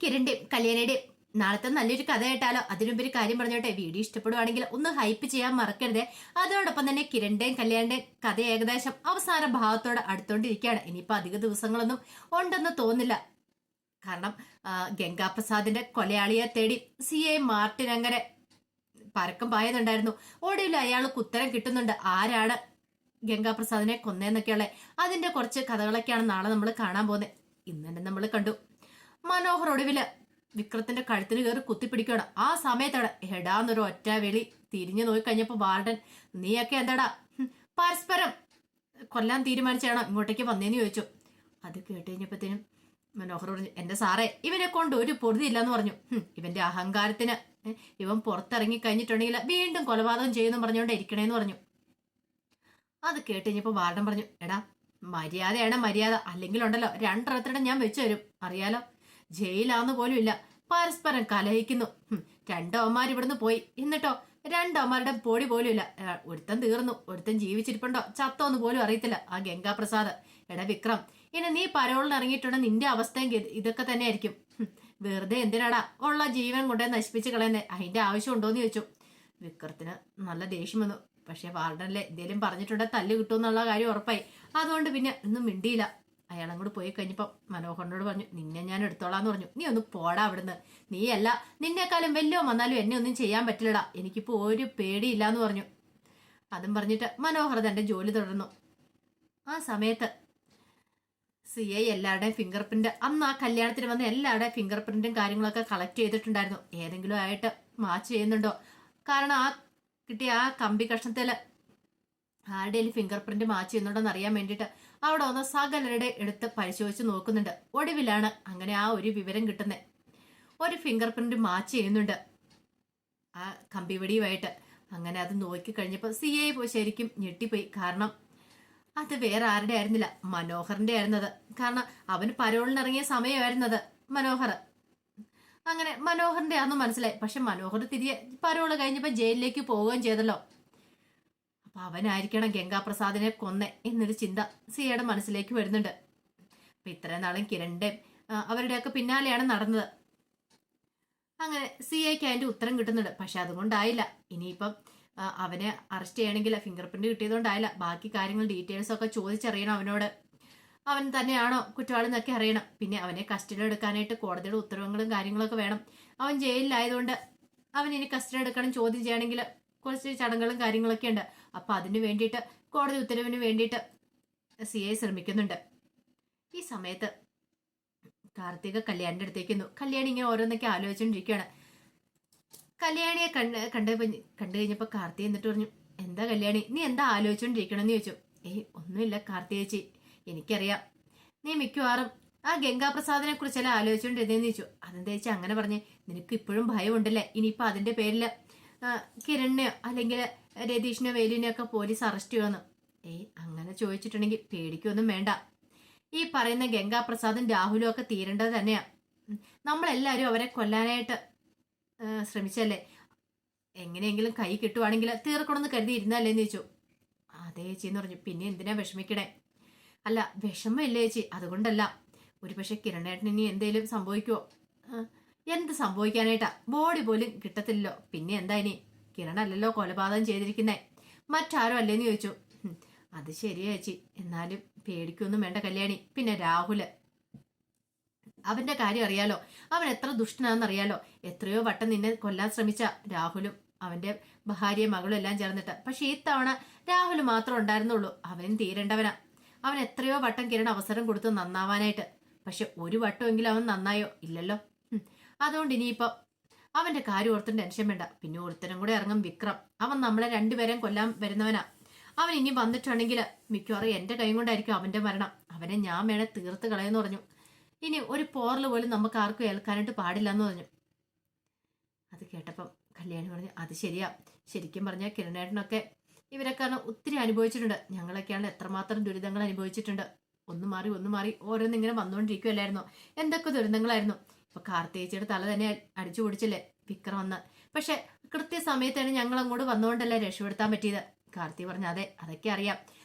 കിരണിന്റെയും കല്യാണിയുടെയും നാളത്തെ നല്ലൊരു കഥ കേട്ടാലോ? അതിനുമ്പൊരു കാര്യം പറഞ്ഞോട്ടെ, വീഡിയോ ഇഷ്ടപ്പെടുവാണെങ്കിൽ ഒന്ന് ഹൈപ്പ് ചെയ്യാൻ മറക്കരുത്. അതോടൊപ്പം തന്നെ കിരണിന്റെയും കല്യാണിന്റെയും കഥ ഏകദേശം അവസാന ഭാഗത്തോടെ അടുത്തോണ്ടിരിക്കുകയാണ്. ഇനിയിപ്പോ അധിക ദിവസങ്ങളൊന്നും ഉണ്ടെന്ന് തോന്നില്ല. കാരണം ഗംഗാപ്രസാദിന്റെ കൊലയാളിയെ തേടി CI മാർട്ടിൻ അങ്ങനെ പരക്കം പായുന്നുണ്ടായിരുന്നു. ഒടുവിൽ അയാൾക്ക് ഉത്തരം കിട്ടുന്നുണ്ട്, ആരാണ് ഗംഗാപ്രസാദിനെ കൊന്നേന്നൊക്കെയുള്ള അതിന്റെ കുറച്ച് കഥകളൊക്കെയാണ് നാളെ നമ്മൾ കാണാൻ പോകുന്നത്. ഇന്ന് തന്നെ നമ്മൾ കണ്ടു, മനോഹർ ഒടുവില് വിക്രത്തിന്റെ കഴുത്തിന് കയറി കുത്തിപ്പിടിക്കുകയാണ്. ആ സമയത്താണ് ഹെടാന്നൊരു ഒറ്റ വെളി. തിരിഞ്ഞു നോക്കി കഴിഞ്ഞപ്പോ വാർഡൻ, നീയൊക്കെ എന്താടാ പരസ്പരം കൊല്ലാൻ തീരുമാനിച്ചാണോ ഇങ്ങോട്ടേക്ക് വന്നേന്ന് ചോദിച്ചു. അത് കേട്ട് കഴിഞ്ഞപ്പോഴത്തേനും മനോഹർ പറഞ്ഞു, എന്റെ സാറേ, ഇവനെ കൊണ്ട് ഒരു പൊറുതിയില്ലെന്ന് പറഞ്ഞു. ഇവന്റെ അഹങ്കാരത്തിന് ഇവൻ പുറത്തിറങ്ങി കഴിഞ്ഞിട്ടുണ്ടെങ്കിൽ വീണ്ടും കൊലപാതകം ചെയ്യുന്നു പറഞ്ഞുകൊണ്ട് ഇരിക്കണേന്ന് പറഞ്ഞു. അത് കേട്ട് കഴിഞ്ഞപ്പോ വാർഡൻ പറഞ്ഞു, എടാ മര്യാദയാണ് മര്യാദ, അല്ലെങ്കിൽ ഉണ്ടല്ലോ രണ്ടെണ്ണത്തിടെ ഞാൻ വെച്ചു തരും, അറിയാലോ. ജയിലാന്ന് പോലും ഇല്ല, പരസ്പരം കലഹിക്കുന്നു. രണ്ടവന്മാർ ഇവിടുന്ന് പോയി, എന്നിട്ടോ രണ്ടവന്മാരുടെ പൊടി പോലും ഇല്ല. ഒരുത്തൻ തീർന്നു, ഒരുത്തൻ ജീവിച്ചിരിപ്പുണ്ടോ ചത്തോന്ന് പോലും അറിയത്തില്ല ആ ഗംഗാപ്രസാദ്. എടാ വിക്രം, ഇനി നീ പരോളിന് ഇറങ്ങിയിട്ടുണ്ടെ നിന്റെ അവസ്ഥയും ഇതൊക്കെ തന്നെ ആയിരിക്കും. വെറുതെ എന്തിനാടാ ഉള്ള ജീവൻ കൊണ്ടേ നശിപ്പിച്ച് കളയുന്നേ, അതിന്റെ ആവശ്യം ഉണ്ടോന്ന് ചോദിച്ചു. വിക്രത്തിന് നല്ല ദേഷ്യം വന്നു. പക്ഷെ വാർഡനല്ലേ എന്തേലും പറഞ്ഞിട്ടുണ്ടെ തല്ല് കിട്ടുമെന്നുള്ള കാര്യം ഉറപ്പായി. അതുകൊണ്ട് പിന്നെ ഒന്നും മിണ്ടിയില്ല. അയാൾ അങ്ങോട്ട് പോയി കഴിഞ്ഞപ്പോ മനോഹറിനോട് പറഞ്ഞു, നിന്നെ ഞാൻ എടുത്തോളാന്ന് പറഞ്ഞു. നീ ഒന്ന് പോടാ അവിടുന്ന്, നീയല്ല നിന്നെക്കാളും വല്യോ വന്നാലും എന്നെ ഒന്നും ചെയ്യാൻ പറ്റില്ലടാ, എനിക്കിപ്പോ ഒരു പേടിയില്ലാന്ന് പറഞ്ഞു. അതും പറഞ്ഞിട്ട് മനോഹർ തന്റെ ജോലി തുടർന്നു. ആ സമയത്ത് CI എല്ലാവരുടെയും ഫിംഗർ പ്രിന്റ്, അന്ന് ആ കല്യാണത്തിന് വന്ന എല്ലാവരുടെയും ഫിംഗർ പ്രിന്റും കാര്യങ്ങളൊക്കെ കളക്ട് ചെയ്തിട്ടുണ്ടായിരുന്നു. ഏതെങ്കിലും ആയിട്ട് മാച്ച് ചെയ്യുന്നുണ്ടോ, കാരണം ആ കിട്ടിയ ആ കമ്പി കഷ്ണത്തില് ആരുടെയും ഫിംഗർ പ്രിന്റ് മാച്ച് ചെയ്യുന്നുണ്ടോന്ന് അറിയാൻ വേണ്ടിയിട്ട് അവിടെ വന്ന് സകലരുടെ എടുത്ത് പരിശോധിച്ച് നോക്കുന്നുണ്ട്. ഒടുവിലാണ് അങ്ങനെ ആ ഒരു വിവരം കിട്ടുന്നത്. ഒരു ഫിംഗർ പ്രിന്റ് മാച്ച് ചെയ്യുന്നുണ്ട് ആ കമ്പിവടിയുമായിട്ട്. അങ്ങനെ അത് നോക്കി കഴിഞ്ഞപ്പോൾ CI ശരിക്കും ഞെട്ടിപ്പോയി. കാരണം അത് വേറെ ആരുടെ ആയിരുന്നില്ല, മനോഹറിന്റെ ആയിരുന്നത്. കാരണം അവന് പരോളിനിറങ്ങിയ സമയമായിരുന്നത് മനോഹർ. അങ്ങനെ മനോഹറിന്റെ ആണെന്ന് മനസ്സിലായി. പക്ഷെ മനോഹർ തിരികെ പരോള് കഴിഞ്ഞപ്പോ ജയിലിലേക്ക് പോവുകയും ചെയ്തല്ലോ. അപ്പൊ അവനായിരിക്കണം ഗംഗാപ്രസാദിനെ കൊന്നെ എന്നൊരു ചിന്ത സിയുടെ മനസ്സിലേക്ക് വരുന്നുണ്ട്. അപ്പൊ ഇത്രയും നാളും കിരണിന്റെ അവരുടെയൊക്കെ പിന്നാലെയാണ് നടന്നത്. അങ്ങനെ CIക്ക് അതിന്റെ ഉത്തരം കിട്ടുന്നുണ്ട്. പക്ഷെ അതുകൊണ്ടായില്ല. ഇനിയിപ്പം അവനെ അറസ്റ്റ് ചെയ്യണമെങ്കിൽ ഫിംഗർ പ്രിന്റ് കിട്ടിയതുകൊണ്ടായില്ല. ബാക്കി കാര്യങ്ങൾ ഡീറ്റെയിൽസ് ഒക്കെ ചോദിച്ചറിയണം അവനോട്. അവൻ തന്നെയാണോ കുറ്റവാളി എന്നൊക്കെ അറിയണം. പിന്നെ അവനെ കസ്റ്റഡി എടുക്കാനായിട്ട് കോടതിയുടെ ഉത്തരവുകളും കാര്യങ്ങളൊക്കെ വേണം. അവൻ ജയിലിലായതുകൊണ്ട് അവൻ ഇനി കസ്റ്റഡി എടുക്കണം. ചോദ്യം ചെയ്യണമെങ്കിൽ കുറച്ച് ചടങ്ങുകളും കാര്യങ്ങളൊക്കെ ഉണ്ട്. അപ്പൊ അതിന് വേണ്ടിയിട്ട് കോടതി ഉത്തരവിന് വേണ്ടിയിട്ട് CI ശ്രമിക്കുന്നുണ്ട്. ഈ സമയത്ത് കാർത്തിക കല്യാണിന്റെ അടുത്തേക്ക് കല്യാണി ഇങ്ങനെ ഓരോന്നൊക്കെ ആലോചിച്ചുകൊണ്ടിരിക്കുകയാണ്. കല്യാണിയെ കണ്ടു കഴിഞ്ഞപ്പോ കാർത്തി എന്നിട്ട് പറഞ്ഞു, എന്താ കല്യാണി, നീ എന്താ ആലോചിച്ചോണ്ടിരിക്കണെന്ന് ചോദിച്ചു. ഒന്നുമില്ല കാർത്തി ചേച്ചി, എനിക്കറിയാം നീ മിക്കവാറും ആ ഗംഗാപ്രസാദിനെ കുറിച്ചല്ല ആലോചിച്ചോണ്ടിരുന്നേന്ന് ചോദിച്ചു. അതെന്താ ചേച്ചി അങ്ങനെ പറഞ്ഞ്, നിനക്ക് ഇപ്പോഴും ഭയമുണ്ടല്ലേ ഇനിയിപ്പൊ അതിന്റെ പേരില് കിരണിനെയോ അല്ലെങ്കിൽ രതീഷിനെയോ വേലുവിനെയോ ഒക്കെ പോലീസ് അറസ്റ്റ് ചെയ്യുമെന്ന്. അങ്ങനെ ചോദിച്ചിട്ടുണ്ടെങ്കിൽ പേടിക്കൊന്നും വേണ്ട. ഈ പറയുന്ന ഗംഗാപ്രസാദും രാഹുലും ഒക്കെ തീരേണ്ടത് തന്നെയാ. നമ്മളെല്ലാരും അവരെ കൊല്ലാനായിട്ട് ശ്രമിച്ചല്ലേ, എങ്ങനെയെങ്കിലും കൈ കിട്ടുവാണെങ്കിൽ തീർക്കണമെന്ന് കരുതി ഇരുന്നല്ലേന്ന് ചോദിച്ചു. അതേ ചേച്ചി എന്ന് പറഞ്ഞു. പിന്നെ എന്തിനാ വിഷമിക്കണേ? അല്ല വിഷമമില്ല ചേച്ചി, അതുകൊണ്ടല്ല. ഒരു പക്ഷെ കിരണേട്ടന് ഇനി എന്തേലും സംഭവിക്കുവോ? എന്ത് സംഭവിക്കാനായിട്ടാ, ബോഡി പോലും കിട്ടത്തില്ലല്ലോ. പിന്നെ എന്താ ഇനി, കിരണല്ലല്ലോ കൊലപാതകം ചെയ്തിരിക്കുന്നേ, മറ്റാരും അല്ലേന്ന് ചോദിച്ചു. അത് ശരിയാ ചേച്ചി, എന്നാലും പേടിക്കൊന്നും വേണ്ട കല്യാണി. പിന്നെ രാഹുല്, അവന്റെ കാര്യം അറിയാലോ, അവൻ എത്ര ദുഷ്ടനാണെന്നറിയാലോ. എത്രയോ വട്ടം നിന്നെ കൊല്ലാൻ ശ്രമിച്ച രാഹുലും അവന്റെ ഭാര്യയും മകളും എല്ലാം ചേർന്നിട്ട്. പക്ഷെ ഈ തവണ രാഹുൽ മാത്രം ഉണ്ടായിരുന്നുള്ളൂ. അവനും തീരേണ്ടവനാ. അവൻ എത്രയോ വട്ടം കിരൺ അവസരം കൊടുത്തു നന്നാവാനായിട്ട്. പക്ഷെ ഒരു വട്ടമെങ്കിലും അവൻ നന്നായോ? ഇല്ലല്ലോ. അതുകൊണ്ട് ഇനിയിപ്പോ അവന്റെ കാര്യം ഓർത്തും ടെൻഷൻ വേണ്ട. പിന്നെ ഒരുത്തനും കൂടെ ഇറങ്ങും വിക്രം. അവൻ നമ്മളെ രണ്ടുപേരെയും കൊല്ലാൻ വരുന്നവനാ. അവൻ ഇനി വന്നിട്ടുണ്ടെങ്കിൽ മിക്കവാറും എന്റെ കൈ കൊണ്ടായിരിക്കും അവന്റെ മരണം. അവനെ ഞാൻ വേണേ തീർത്ത് കളയെന്ന് പറഞ്ഞു. ഇനി ഒരു പോറൽ പോലും നമുക്ക് ആർക്കും ഏൽക്കാനായിട്ട് പാടില്ലെന്ന് പറഞ്ഞു. അത് കേട്ടപ്പം കല്യാണി പറഞ്ഞു, അത് ശരിയാ. ശരിക്കും പറഞ്ഞാൽ കിരണേട്ടനൊക്കെ ഇവരൊക്കെ ഒത്തിരി അനുഭവിച്ചിട്ടുണ്ട്. ഞങ്ങളൊക്കെയാണ് എത്രമാത്രം ദുരിതങ്ങൾ അനുഭവിച്ചിട്ടുണ്ട്. ഒന്ന് മാറി ഓരോന്നിങ്ങനെ വന്നുകൊണ്ടിരിക്കുമല്ലായിരുന്നോ. എന്തൊക്കെ ദുരിതങ്ങളായിരുന്നു. ഇപ്പൊ കാർത്തേച്ചിയുടെ തല തന്നെ അടിച്ചു പൊടിച്ചില്ലേ വിക്രം വന്ന്. പക്ഷെ കൃത്യസമയത്താണ് ഞങ്ങൾ അങ്ങോട്ട് വന്നുകൊണ്ടല്ലേ രക്ഷപ്പെടുത്താൻ പറ്റിയത്. കാർത്തി പറഞ്ഞു, അതെ അതൊക്കെ അറിയാം.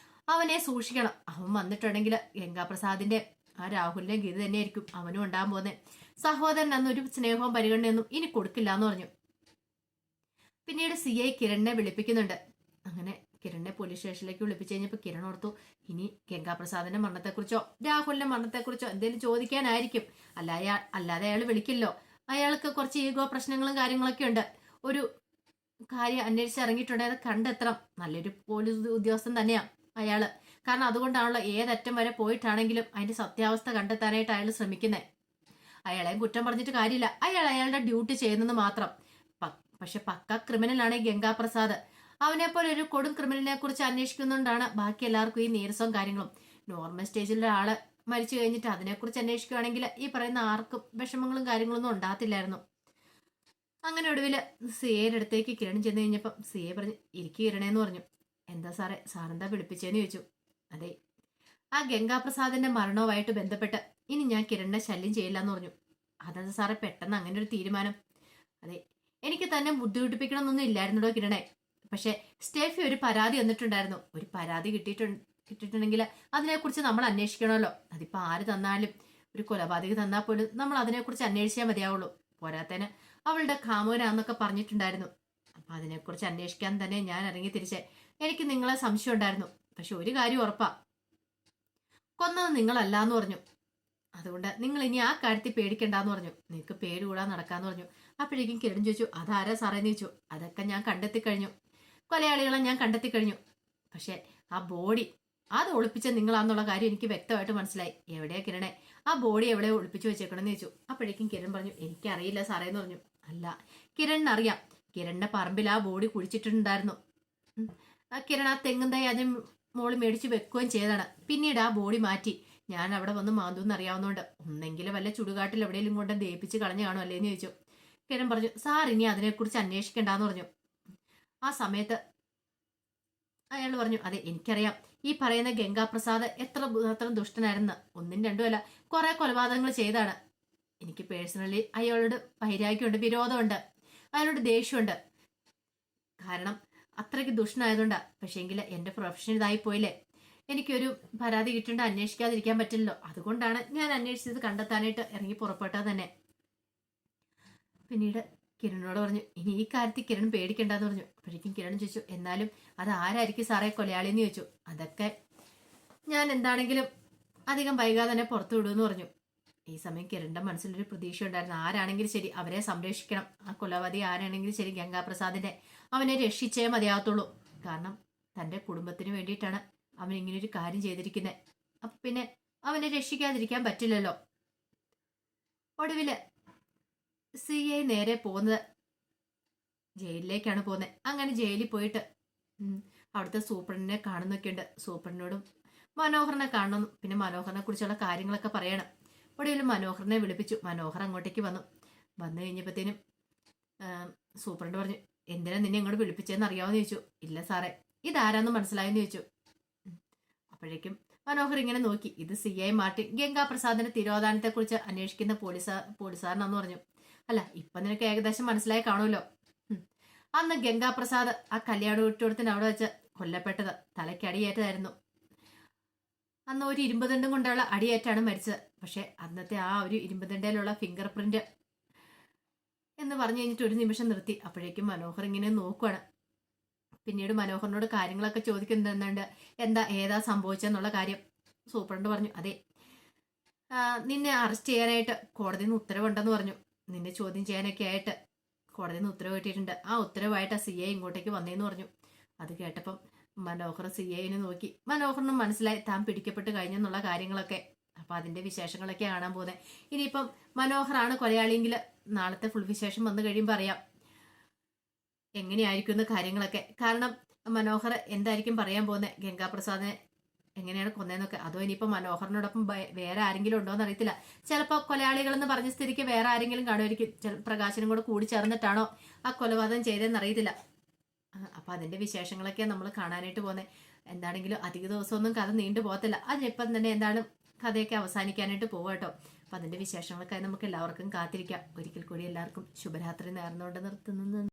അവനെ സൂക്ഷിക്കണം. അവൻ വന്നിട്ടുണ്ടെങ്കിൽ ഗംഗാപ്രസാദിന്റെ ആ രാഹുലിന്റെ ഗതി തന്നെയായിരിക്കും അവനും ഉണ്ടാകാൻ പോകുന്നത്. സഹോദരൻ അന്ന് ഒരു സ്നേഹവും പരിഗണനയൊന്നും ഇനി കൊടുക്കില്ല എന്ന് പറഞ്ഞു. പിന്നീട് CI കിരണിനെ വിളിപ്പിക്കുന്നുണ്ട്. അങ്ങനെ കിരണിനെ പോലീസ് സ്റ്റേഷനിലേക്ക് വിളിപ്പിച്ചു കഴിഞ്ഞപ്പോൾ കിരൺ ഓർത്തു ഇനി ഗംഗാപ്രസാദിന്റെ മരണത്തെക്കുറിച്ചോ രാഹുലിന്റെ മരണത്തെക്കുറിച്ചോ എന്തെങ്കിലും ചോദിക്കാനായിരിക്കും. അല്ലാതെ അയാൾ വിളിക്കില്ലോ. അയാൾക്ക് കുറച്ച് ഈഗോ പ്രശ്നങ്ങളും കാര്യങ്ങളൊക്കെ ഉണ്ട്. ഒരു കാര്യം അന്വേഷിച്ചിറങ്ങിയിട്ടുണ്ടെങ്കിൽ അത് കണ്ടെത്തണം. നല്ലൊരു പോലീസ് ഉദ്യോഗസ്ഥൻ തന്നെയാണ് അയാള്. കാരണം അതുകൊണ്ടാണല്ലോ ഏതറ്റം വരെ പോയിട്ടാണെങ്കിലും അതിന്റെ സത്യാവസ്ഥ കണ്ടെത്താനായിട്ട് അയാൾ ശ്രമിക്കുന്നത്. അയാളെയും കുറ്റം പറഞ്ഞിട്ട് കാര്യമില്ല. അയാൾ അയാളുടെ ഡ്യൂട്ടി ചെയ്യുന്നത് മാത്രം. പക്ഷെ പക്ക ക്രിമിനലാണ് ഈ ഗംഗാപ്രസാദ്. അവനെ പോലെ ഒരു കൊടും ക്രിമിനലിനെ കുറിച്ച് അന്വേഷിക്കുന്നുകൊണ്ടാണ് ബാക്കി എല്ലാവർക്കും ഈ നീരസവും കാര്യങ്ങളും. നോർമൽ സ്റ്റേജിലുള്ള ആള് മരിച്ചു കഴിഞ്ഞിട്ട് അതിനെക്കുറിച്ച് അന്വേഷിക്കുകയാണെങ്കിൽ ഈ പറയുന്ന ആർക്കും വിഷമങ്ങളും കാര്യങ്ങളൊന്നും ഉണ്ടാകത്തില്ലായിരുന്നു. അങ്ങനെ ഒടുവില് സിയുടെ അടുത്തേക്ക് കിരൺ ചെന്ന് കഴിഞ്ഞപ്പം സിയെ പറഞ്ഞു ഇരിക്കു കിരണേന്ന് പറഞ്ഞു. എന്താ സാറേ, സാറെന്താ വിളിപ്പിച്ചേന്ന് ചോദിച്ചു. അതെ, ആ ഗംഗാപ്രസാദിന്റെ മരണവുമായിട്ട് ബന്ധപ്പെട്ട് ഇനി ഞാൻ കിരണിനെ ശല്യം ചെയ്യില്ല എന്ന് പറഞ്ഞു. അതെന്താ സാറേ പെട്ടെന്ന് അങ്ങനെ ഒരു തീരുമാനം? അതെ, എനിക്ക് തന്നെ ബുദ്ധിമുട്ടിപ്പിക്കണമെന്നൊന്നും ഇല്ലായിരുന്നോ കിരണേ. പക്ഷെ സ്റ്റേഫി ഒരു പരാതി വന്നിട്ടുണ്ടായിരുന്നു. ഒരു പരാതി കിട്ടിയിട്ടുണ്ടെങ്കിൽ അതിനെക്കുറിച്ച് നമ്മൾ അന്വേഷിക്കണമല്ലോ. അതിപ്പോ ആര് തന്നാലും, ഒരു കൊലപാതക തന്നാൽ പോലും നമ്മൾ അതിനെക്കുറിച്ച് അന്വേഷിച്ചാൽ മതിയാവുള്ളൂ. പോരാത്തതിന് അവളുടെ കാമുകനാന്നൊക്കെ പറഞ്ഞിട്ടുണ്ടായിരുന്നു. അപ്പൊ അതിനെക്കുറിച്ച് അന്വേഷിക്കാൻ തന്നെ ഞാൻ ഇറങ്ങി തിരിച്ചേ. എനിക്ക് നിങ്ങളെ സംശയം ഉണ്ടായിരുന്നു. പക്ഷെ ഒരു കാര്യം ഉറപ്പാ, കൊന്നത് നിങ്ങളല്ലാന്ന് പറഞ്ഞു. അതുകൊണ്ട് നിങ്ങൾ ഇനി ആ കാര്യത്തിൽ പേടിക്കണ്ടെന്ന് പറഞ്ഞു. നിനക്ക് പേടി കൂടാൻ നടക്കാന്ന് പറഞ്ഞു. അപ്പോഴേക്കും കിരൺ ചോദിച്ചു അതാരാ സാറേന്ന് ചോദിച്ചു. അതൊക്കെ ഞാൻ കണ്ടെത്തി കഴിഞ്ഞു, കൊലയാളികളെ ഞാൻ കണ്ടെത്തി കഴിഞ്ഞു. പക്ഷെ ആ ബോഡി അത് ഒളിപ്പിച്ച നിങ്ങളാന്നുള്ള കാര്യം എനിക്ക് വ്യക്തമായിട്ട് മനസ്സിലായി. എവിടെയാ കിരണേ, ആ ബോഡി എവിടെ ഒളിപ്പിച്ചു വെച്ചേക്കണമെന്ന് ചോദിച്ചു. അപ്പോഴേക്കും കിരൺ പറഞ്ഞു എനിക്കറിയില്ല സാറേന്ന് പറഞ്ഞു. അല്ല, കിരണിനറിയാം. കിരണിന്റെ പറമ്പിൽ ആ ബോഡി കുഴിച്ചിട്ടുണ്ടായിരുന്നു. കിരൺ ആ തെങ്ങും തൈ അതിന് മോള് മേടിച്ച് വെക്കുകയും ചെയ്തതാണ്. പിന്നീട് ആ ബോഡി മാറ്റി ഞാൻ അവിടെ വന്ന് മാന്തൂന്ന് അറിയാവുന്നതുകൊണ്ട് ഒന്നെങ്കിലും വല്ല ചുടുകാട്ടിൽ എവിടെയെങ്കിലും കൊണ്ട് ദേപ്പിച്ച് കളഞ്ഞു കാണും അല്ലേന്ന് ചോദിച്ചു. കിരൺ പറഞ്ഞു സാർ ഇനി അതിനെക്കുറിച്ച് അന്വേഷിക്കണ്ടെന്ന് പറഞ്ഞു. ആ സമയത്ത് അയാൾ പറഞ്ഞു അതെ എനിക്കറിയാം, ഈ പറയുന്ന ഗംഗാപ്രസാദ് എത്ര ദുഷ്ടനായിരുന്നു. ഒന്നും രണ്ടുമല്ല, കുറെ കൊലപാതകങ്ങൾ ചെയ്താണ്. എനിക്ക് പേഴ്സണലി അയാളോട് വൈരാഗ്യമുണ്ട്, വിരോധമുണ്ട്, അയാളോട് ദേഷ്യമുണ്ട്. കാരണം അത്രയ്ക്ക് ദുഷ്ടനായതുകൊണ്ടാ. പക്ഷേങ്കിൽ എന്റെ പ്രൊഫഷൻ ഇതായി പോയില്ലേ. എനിക്കൊരു പരാതി കിട്ടേണ്ട അന്വേഷിക്കാതിരിക്കാൻ പറ്റില്ലല്ലോ. അതുകൊണ്ടാണ് ഞാൻ അന്വേഷിച്ചത് കണ്ടെത്താനായിട്ട് ഇറങ്ങി പുറപ്പെട്ടത് തന്നെ. പിന്നീട് കിരണിനോട് പറഞ്ഞു ഇനി ഈ കാര്യത്തിൽ കിരൺ പേടിക്കണ്ടെന്ന് പറഞ്ഞു. അപ്പോഴേക്കും കിരൺ ചോദിച്ചു എന്നാലും അത് ആരായിരിക്കും സാറേ കൊലയാളിന്ന് ചോദിച്ചു. അതൊക്കെ ഞാൻ എന്താണെങ്കിലും അധികം വൈകാതെ തന്നെ പുറത്തു വിടുമെന്ന് പറഞ്ഞു. ഈ സമയം കിരണിന്റെ മനസ്സിലൊരു പ്രതീക്ഷ ഉണ്ടായിരുന്നു. ആരാണെങ്കിലും ശരി അവരെ സംരക്ഷിക്കണം. ആ കൊലപാതകി ആരാണെങ്കിലും ശരി ഗംഗാപ്രസാദിന്റെ അവനെ രക്ഷിച്ചേ മതിയാകത്തുള്ളൂ. കാരണം തന്റെ കുടുംബത്തിന് വേണ്ടിയിട്ടാണ് അവൻ ഇങ്ങനൊരു കാര്യം ചെയ്തിരിക്കുന്നത്. അപ്പൊ പിന്നെ അവനെ രക്ഷിക്കാതിരിക്കാൻ പറ്റില്ലല്ലോ. ഒടുവില് CI നേരെ പോകുന്നത് ജയിലിലേക്കാണ് പോകുന്നത്. അങ്ങനെ ജയിലിൽ പോയിട്ട് അവിടുത്തെ സൂപ്രണ്ടിനെ കാണുന്നൊക്കെയുണ്ട്. സൂപ്രണ്ടിനോടും മനോഹറിനെ കാണണം, പിന്നെ മനോഹറിനെ കുറിച്ചുള്ള കാര്യങ്ങളൊക്കെ പറയണം. ഒടുവിൽ മനോഹറിനെ വിളിപ്പിച്ചു. മനോഹർ അങ്ങോട്ടേക്ക് വന്നു കഴിഞ്ഞപ്പോഴത്തേനും സൂപ്രണ്ട് പറഞ്ഞു എന്തിനാ നിന്നെ ഇങ്ങോട്ട് വിളിപ്പിച്ചതെന്ന് അറിയാമെന്ന് ചോദിച്ചു. ഇല്ല സാറേ, ഇതാരാന്ന് മനസ്സിലായെന്ന് ചോദിച്ചു. അപ്പോഴേക്കും മനോഹർ ഇങ്ങനെ നോക്കി. ഇത് CI മാർട്ടിൻ, ഗംഗാപ്രസാദിന്റെ തിരോധാനത്തെ കുറിച്ച് അന്വേഷിക്കുന്ന പോലീസുകാരനാന്ന് പറഞ്ഞു. അല്ല, ഇപ്പൊ നിനക്ക് ഏകദേശം മനസ്സിലായി കാണുമല്ലോ. അന്ന് ഗംഗാപ്രസാദ് ആ കല്യാണ വീട്ടോടത്തിന് അവിടെ വെച്ച് കൊല്ലപ്പെട്ടത് തലയ്ക്ക് അടിയേറ്റതായിരുന്നു. അന്ന് ഒരു ഇരുമ്പുദണ്ഡം കൊണ്ടുള്ള അടിയേറ്റാണ് മരിച്ചത്. പക്ഷെ അന്നത്തെ ആ ഒരു ഇരുമ്പുദണ്ഡയിലുള്ള ഫിംഗർ പ്രിന്റ് എന്ന് പറഞ്ഞു കഴിഞ്ഞിട്ട് ഒരു നിമിഷം നിർത്തി. അപ്പോഴേക്കും മനോഹർ ഇങ്ങനെ നോക്കുവാണ്. പിന്നീട് മനോഹറിനോട് കാര്യങ്ങളൊക്കെ ചോദിക്കുന്നുണ്ട്. ഏതാ സംഭവിച്ചെന്നുള്ള കാര്യം. സൂപ്രണ്ട് പറഞ്ഞു അതെ, നിന്നെ അറസ്റ്റ് ചെയ്യാനായിട്ട് കോടതിയിൽ നിന്ന് ഉത്തരവുണ്ടെന്ന് പറഞ്ഞു. നിന്നെ ചോദ്യം ചെയ്യാനൊക്കെ ആയിട്ട് കോടതിയിൽ നിന്ന് ഉത്തരവ് കിട്ടിയിട്ടുണ്ട്. ആ ഉത്തരവായിട്ട് CI ഇങ്ങോട്ടേക്ക് വന്നേന്ന് പറഞ്ഞു. അത് കേട്ടപ്പം മനോഹർ CIനെ നോക്കി. മനോഹറിനും മനസ്സിലായി താൻ പിടിക്കപ്പെട്ട് കഴിഞ്ഞെന്നുള്ള കാര്യങ്ങളൊക്കെ. അപ്പൊ അതിന്റെ വിശേഷങ്ങളൊക്കെ കാണാൻ പോകുന്നത്. ഇനിയിപ്പം മനോഹറാണ് കൊലയാളിയെങ്കിൽ നാളത്തെ ഫുൾ വിശേഷം വന്നു കഴിയുമ്പോൾ അറിയാം എങ്ങനെയായിരിക്കും കാര്യങ്ങളൊക്കെ. കാരണം മനോഹർ എന്തായിരിക്കും പറയാൻ പോകുന്നത്, ഗംഗാപ്രസാദിനെ എങ്ങനെയാണ് കൊന്നതെന്നൊക്കെ. അതോ ഇനിയിപ്പോ മനോഹറിനോടൊപ്പം വേറെ ആരെങ്കിലും ഉണ്ടോ എന്ന് അറിയത്തില്ല. ചിലപ്പോൾ കൊലയാളികൾ എന്ന് പറഞ്ഞ സ്ഥിതിക്ക് വേറെ ആരെങ്കിലും കാണുമായിരിക്കും. പ്രകാശനും കൂടെ കൂടി ചേർന്നിട്ടാണോ ആ കൊലപാതകം ചെയ്തതെന്ന് അറിയത്തില്ല. അപ്പൊ അതിന്റെ വിശേഷങ്ങളൊക്കെ നമ്മൾ കാണാനായിട്ട് പോകുന്നത്. എന്താണെങ്കിലും അധിക ദിവസമൊന്നും കഥ നീണ്ടു പോകത്തില്ല. അതിനിപ്പം തന്നെ എന്താണ് കഥയൊക്കെ അവസാനിക്കാനായിട്ട് പോകും കേട്ടോ. അപ്പൊ അതിന്റെ വിശേഷങ്ങളൊക്കെ നമുക്ക് എല്ലാവർക്കും കാത്തിരിക്കാം. ഒരിക്കൽ കൂടി എല്ലാവർക്കും ശുഭരാത്രി നേർന്നുകൊണ്ട് നിർത്തുന്നു.